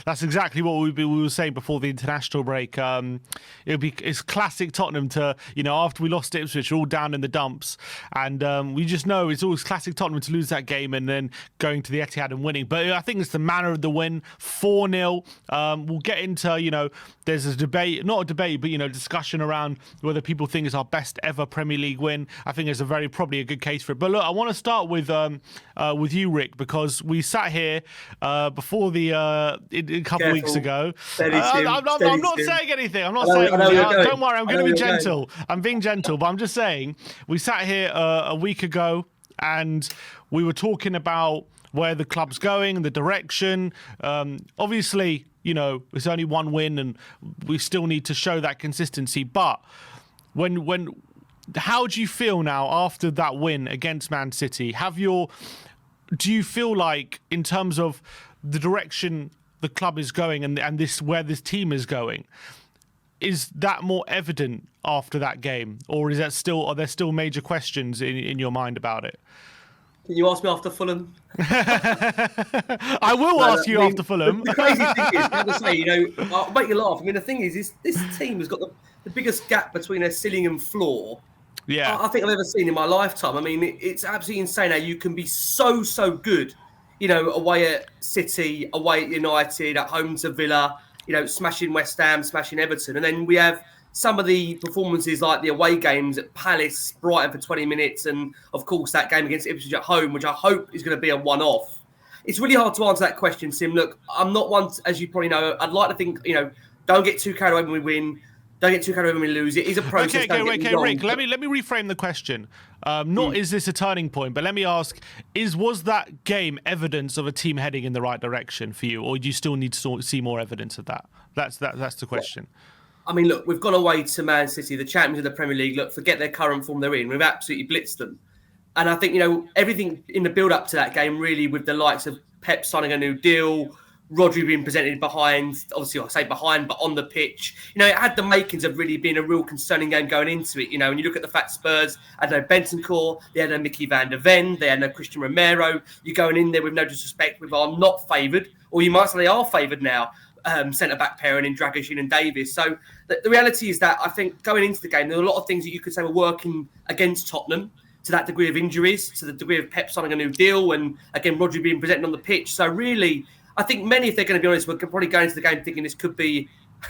That's exactly what we were saying before the international break. It's classic Tottenham to, after we lost to Ipswich, we're all down in the dumps, and we just know it's always classic Tottenham to lose that game and then going to the Etihad and winning. But I think it's the manner of the win, 4-0. We'll get into, there's a debate, not a debate, but discussion around whether people think it's our best ever Premier League win. I think it's probably a good case for it. But look, I want to start with you, Rick, because we sat here before a couple of weeks ago. I'm not saying anything. I'm not saying anything. Don't worry, I'm going to be gentle. I'm being gentle, but I'm just saying we sat here a week ago and we were talking about where the club's going, the direction. Obviously, it's only one win and we still need to show that consistency. But how do you feel now after that win against Man City? Do you feel like, in terms of the direction the club is going and where this team is going, is that more evident after that game, or are there still major questions in your mind about it? Can you ask me after Fulham? I will ask you after Fulham. The crazy thing is, I have to say, I'll make you laugh. I mean, the thing is this team has got the biggest gap between their ceiling and floor. Yeah, I think I've ever seen in my lifetime. I mean, it's absolutely insane how you can be so good, away at City, away at United, at home to Villa, smashing West Ham, smashing Everton. And then we have some of the performances like the away games at Palace, Brighton for 20 minutes, and of course that game against Ipswich at home, which I hope is going to be a one-off. It's really hard to answer that question, Sim. Look, I'm not one, as you probably know, I'd like to think, don't get too carried away when we win. Don't get too carried away when we lose. It is a process. Okay, Rick, let me reframe the question. Is this a turning point, but let me ask, was that game evidence of a team heading in the right direction for you, or do you still need to see more evidence of that? That's the question. I mean, look, we've gone away to Man City, the champions of the Premier League. Look, forget their current form they're in. We've absolutely blitzed them. And I think, everything in the build-up to that game, really, with the likes of Pep signing a new deal, Rodri being presented behind, obviously I say behind, but on the pitch. It had the makings of really being a real concerning game going into it. And you look at the fact Spurs had no Bentancur, they had no Mickey van der Ven, they had no Christian Romero. You're going in there with no disrespect, with are not favoured, or you might say they are favoured now. Centre-back pairing in Dragusin and Davis. So the reality is that I think going into the game, there are a lot of things that you could say were working against Tottenham, to that degree of injuries, to the degree of Pep signing a new deal, and again, Rodri being presented on the pitch. So really, I think many, if they're going to be honest, we're probably going into the game thinking this could be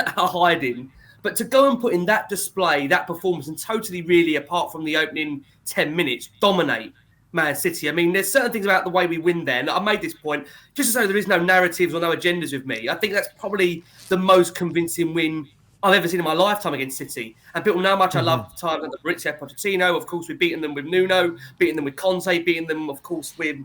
a hiding. But to go and put in that display, that performance, and totally really, apart from the opening 10 minutes, dominate Man City. I mean, there's certain things about the way we win there. And I made this point just to say there is no narratives or no agendas with me. I think that's probably the most convincing win I've ever seen in my lifetime against City. And people know how much I love the time at the Maurizio Pochettino. Of course, we've beaten them with Nuno, beaten them with Conte, beaten them, of course, with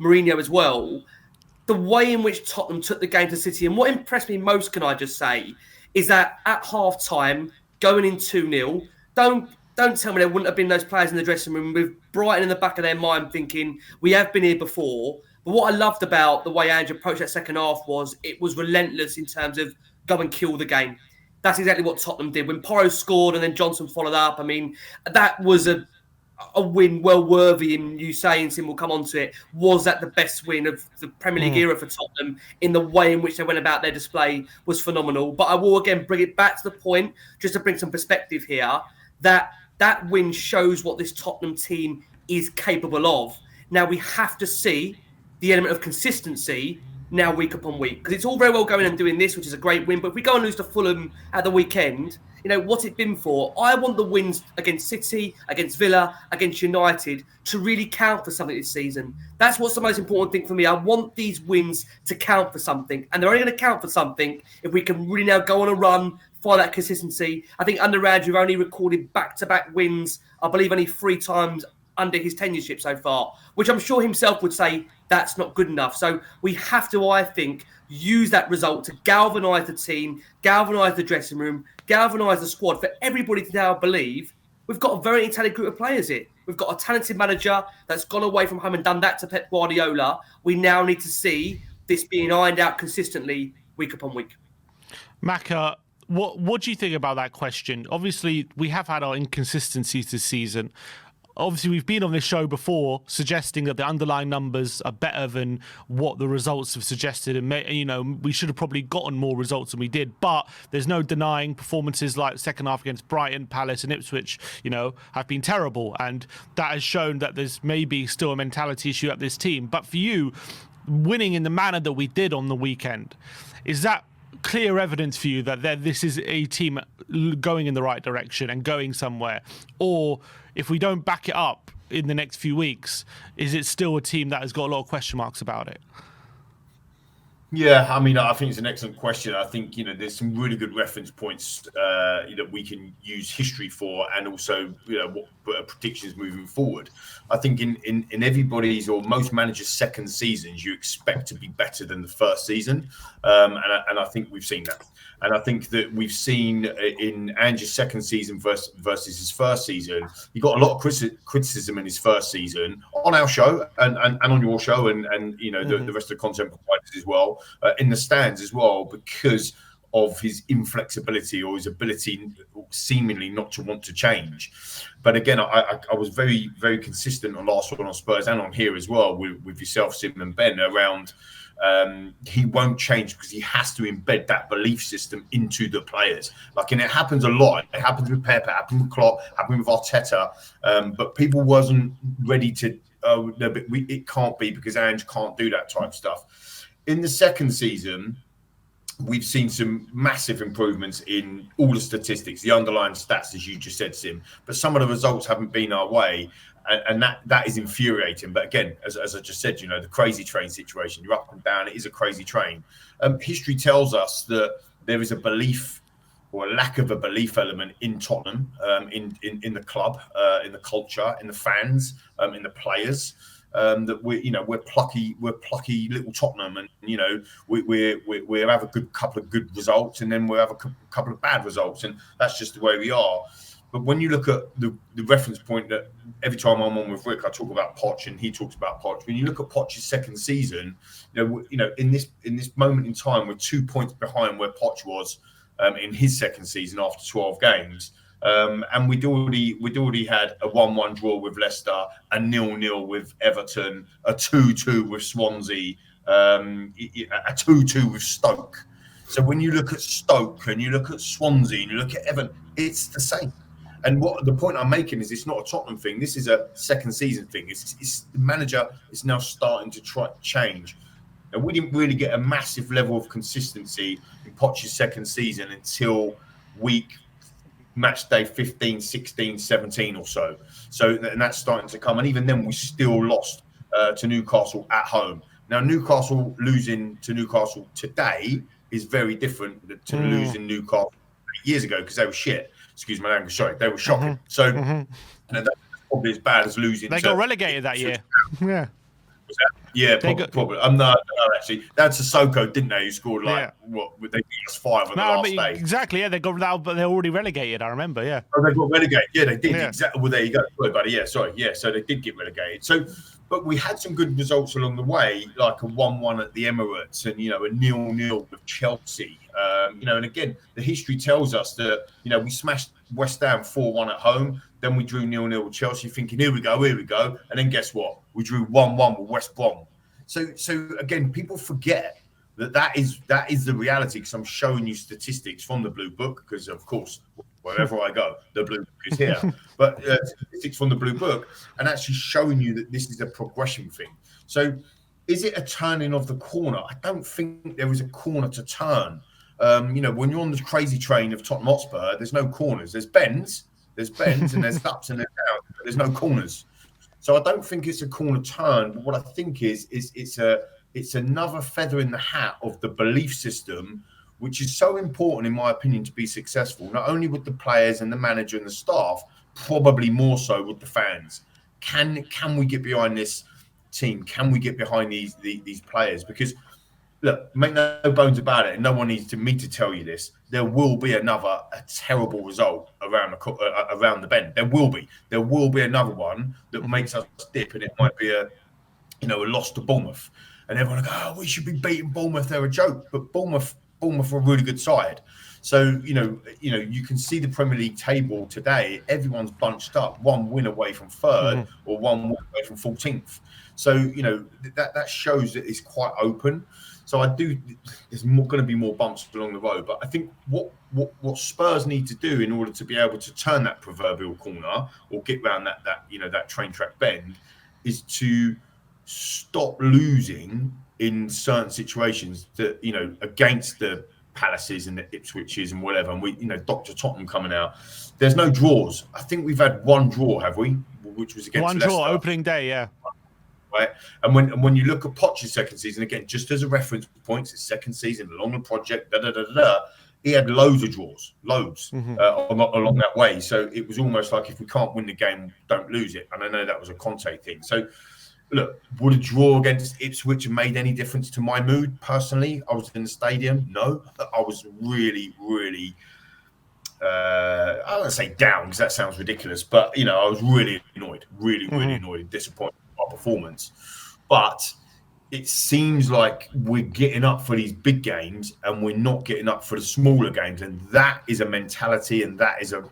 Mourinho as well. The way in which Tottenham took the game to City, and what impressed me most, can I just say, is that at half-time, going in 2-0, don't tell me there wouldn't have been those players in the dressing room with Brighton in the back of their mind thinking, we have been here before. But what I loved about the way Andrew approached that second half was it was relentless in terms of go and kill the game. That's exactly what Tottenham did. When Porro scored and then Johnson followed up, I mean, that was a win well worthy, and you saying, Sim, we'll come on to it, was that the best win of the Premier League era for Tottenham in the way in which they went about their display was phenomenal. But I will again bring it back to the point, just to bring some perspective here, that win shows what this Tottenham team is capable of. Now we have to see the element of consistency now week upon week, because it's all very well going and doing this, which is a great win, but if we go and lose to Fulham at the weekend, what's it been for? I want the wins against City, against Villa, against United to really count for something this season. That's what's the most important thing for me. I want these wins to count for something, and they're only going to count for something if we can really now go on a run, find that consistency. I think under Andrew, we've only recorded back-to-back wins, I believe only 3 times under his tenureship so far, which I'm sure himself would say that's not good enough. So we have to, I think, use that result to galvanise the team, galvanise the dressing room, galvanise the squad for everybody to now believe we've got a very talented group of players here. We've got a talented manager that's gone away from home and done that to Pep Guardiola. We now need to see this being ironed out consistently week upon week. Maka, what do you think about that question? Obviously, we have had our inconsistencies this season. obviously we've been on this show before suggesting that the underlying numbers are better than what the results have suggested, and we should have probably gotten more results than we did, but there's no denying performances like second half against Brighton, Palace and Ipswich have been terrible, and that has shown that there's maybe still a mentality issue at this team. But for you, winning in the manner that we did on the weekend, is that clear evidence for you that this is a team going in the right direction and going somewhere? Or if we don't back it up in the next few weeks, is it still a team that has got a lot of question marks about it? Yeah, I mean, I think it's an excellent question. I think, there's some really good reference points that we can use history for, and also, what predictions moving forward. I think in everybody's or most managers' second seasons, you expect to be better than the first season. And I think we've seen that. And I think that we've seen in Ange's second season versus his first season, he got a lot of criticism in his first season on our show and on your show and the rest of the content providers as well, in the stands as well, because of his inflexibility or his ability seemingly not to want to change. But again, I was very, very consistent on last one on Spurs and on here as well with yourself, Sim and Ben, around he won't change because he has to embed that belief system into the players. And it happens a lot. It happens with Pep, it happens with Klopp, it happens with Arteta. But people wasn't ready to, it can't be because Ange can't do that type of stuff. In the second season, we've seen some massive improvements in all the statistics, the underlying stats, as you just said, Sim. But some of the results haven't been our way. And that is infuriating. But again, as I just said, the crazy train situation, you're up and down. It is a crazy train. History tells us that there is a belief or a lack of a belief element in Tottenham, in the club, in the culture, in the fans, in the players. That we're plucky little Tottenham, and we have a good couple of good results, and then we have a couple of bad results, and that's just the way we are. But when you look at the reference point that every time I'm on with Rick, I talk about Poch and he talks about Poch. When you look at Poch's second season, in this moment in time, we're 2 points behind where Poch was in his second season after 12 games. And we'd already had a 1-1 draw with Leicester, a 0-0 with Everton, a 2-2 with Swansea, a 2-2 with Stoke. So when you look at Stoke and you look at Swansea and you look at Everton, it's the same. And what the point I'm making is it's not a Tottenham thing. This is a second season thing. It's the manager is now starting to try to change. And we didn't really get a massive level of consistency in Poch's second season until match day 15, 16, 17 or so. And that's starting to come. And even then, we still lost to Newcastle at home. Now, Newcastle losing to Newcastle today is very different to losing Newcastle 8 years ago because they were shit. Excuse my language. Sorry, they were shocking. So that's probably as bad as losing. They got relegated that year. Yeah. Yeah, probably. No, actually, that's Sissoko, didn't they? Who scored they beat us 5 on the last day. Exactly. Yeah, they got out, but they're already relegated. I remember. Yeah. Oh, they got relegated. Yeah, they did. Yeah. Exactly. Well, there you go. Sorry, buddy. Yeah, sorry. Yeah, so they did get relegated. So, but we had some good results along the way, like a 1-1 at the Emirates, and a 0-0 with Chelsea. And again, the history tells us that we smashed West Ham 4-1 at home. Then we drew 0-0 with Chelsea, thinking, here we go. And then guess what? We drew 1-1 with West Brom. So again, people forget that is the reality, because I'm showing you statistics from the Blue Book, because of course, wherever I go, the Blue Book is here. But statistics from the Blue Book, and actually showing you that this is a progression thing. So is it a turning of the corner? I don't think there is a corner to turn. When you're on the crazy train of Tottenham Hotspur, there's no corners. There's bends and there's ups and there's downs, but there's no corners. So I don't think it's a corner turn. But what I think is it's another feather in the hat of the belief system, which is so important, in my opinion, to be successful, not only with the players and the manager and the staff, probably more so with the fans. Can we get behind this team? Can we get behind these players? Because look, make no bones about it, and no one needs me to tell you this. There will be a terrible result around the bend. There will be another one that makes us dip, and it might be a loss to Bournemouth. And everyone will go, we should be beating Bournemouth. They're a joke. But Bournemouth Bournemouth are a really good side. So, you can see the Premier League table today. Everyone's bunched up, one win away from third or one win away from 14th. So, that shows that it's quite open. So there's going to be more bumps along the road. But I think what Spurs need to do in order to be able to turn that proverbial corner or get around that train track bend is to stop losing in certain situations that, against the Palaces and the Ipswiches and whatever. And Dr. Tottenham coming out. There's no draws. I think we've had one draw, have we? Which was against one Leicester. Draw opening day, yeah. Right. And when you look at Poch's second season, again, just as a reference point, his second season, along the project, he had loads of draws, along that way. So it was almost like, if we can't win the game, don't lose it. And I know that was a Conte thing. So look, would a draw against Ipswich have made any difference to my mood personally? I was in the stadium. No, I was really, really, I don't want to say down because that sounds ridiculous, but I was really annoyed, really annoyed and disappointed with our performance. But it seems like we're getting up for these big games and we're not getting up for the smaller games, and that is a mentality, and that is a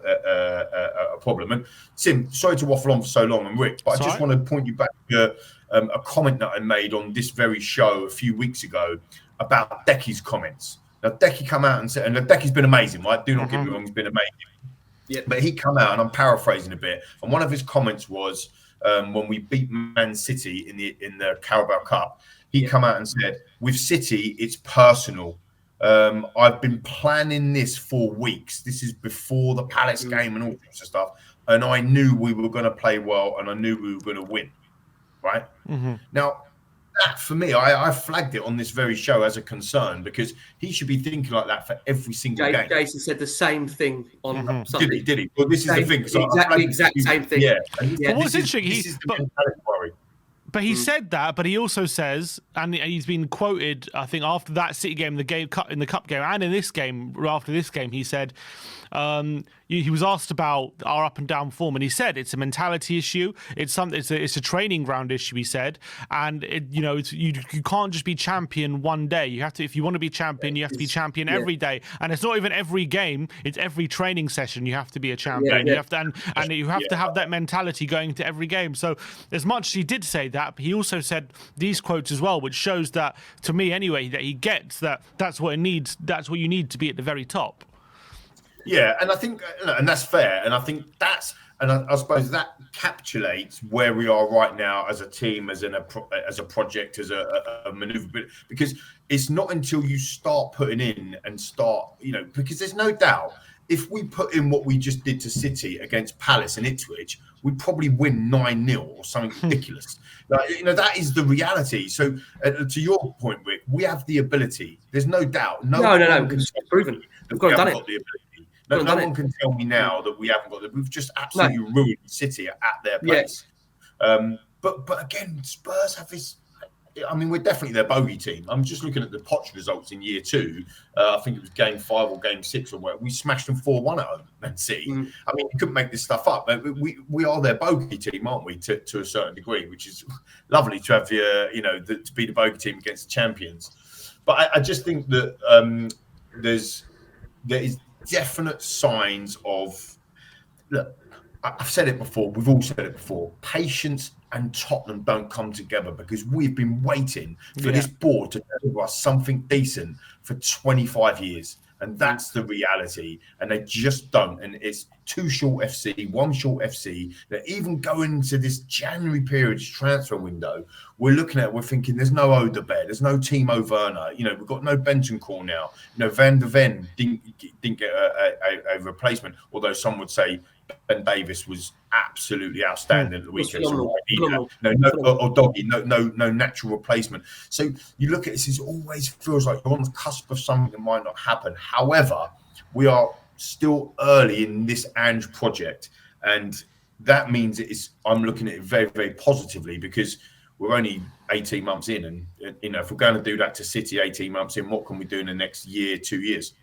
problem. And Sim, sorry to waffle on for so long, and Rick, but I just want to point you back to a comment that I made on this very show a few weeks ago about Decky's comments. Now, Decky come out and said, and Decky's been amazing, right? Do not get me wrong, he's been amazing. Yeah. But he come out, and I'm paraphrasing a bit, and one of his comments was, when we beat Man City in the Carabao Cup, he come out and said, with City, it's personal. I've been planning this for weeks. This is before the Palace game and all sorts of stuff. And I knew we were going to play well, and I knew we were going to win. Right? Now, that for me, I flagged it on this very show as a concern, because he should be thinking like that for every single game. Jason said the same thing on Sunday. Did he? Well, this is the thing. Exact same thing. Yeah. But what's interesting, but he Mm. said that, but he also says, and he's been quoted, I think, after that City game, in the cup game, and in this game, after this game, he said, he was asked about our up and down form, and he said it's a mentality issue. It's a training ground issue. He said, and you can't just be champion one day. You have to, if you want to be champion, you have to be champion every day. And it's not even every game; it's every training session. You have to be a champion. You have to, and you have to have that mentality going into every game. So, as much as he did say that, he also said these quotes as well, which shows that, to me anyway, that he gets that that's what it needs. That's what you need to be at the very top. Yeah, and I think, and that's fair, and I think I suppose that encapsulates where we are right now as a team, as a project, as a maneuver. Because it's not until you start putting in and start, because there's no doubt, if we put in what we just did to City against Palace and Ipswich, we'd probably win 9-0 or something ridiculous. That is the reality. So, to your point, Rick, we have the ability. There's no doubt. No, it's proven. We've got the ability. No one can tell me now that we haven't got it. We've just absolutely ruined City at their place. But again, Spurs have this. I mean, we're definitely their bogey team. I'm just looking at the Poch results in year 2. I think it was game 5 or game 6 or where we smashed them 4-1 at home, Man City. I mean, you couldn't make this stuff up. We are their bogey team, aren't we? To a certain degree, which is lovely to have to be the bogey team against the champions. But I just think that there is definite signs of, look, I've said it before, we've all said it before, patience and Tottenham don't come together, because we've been waiting for this board to deliver us something decent for 25 years. And that's the reality. And they just don't. And it's 2 short FC, 1 short FC. That even going into this January period transfer window, we're looking at, we're thinking there's no Odegaard, there's no Timo Werner. We've got no Bentancur now. Van de Ven didn't get a replacement, although some would say Ben Davis was absolutely outstanding at the weekend. No natural replacement. So you look at this, it always feels like you're on the cusp of something that might not happen. However, we are still early in this Ange project, and that means I'm looking at it very, very positively, because we're only 18 months in, and if we're going to do that to City 18 months in, what can we do in the next year, 2 years?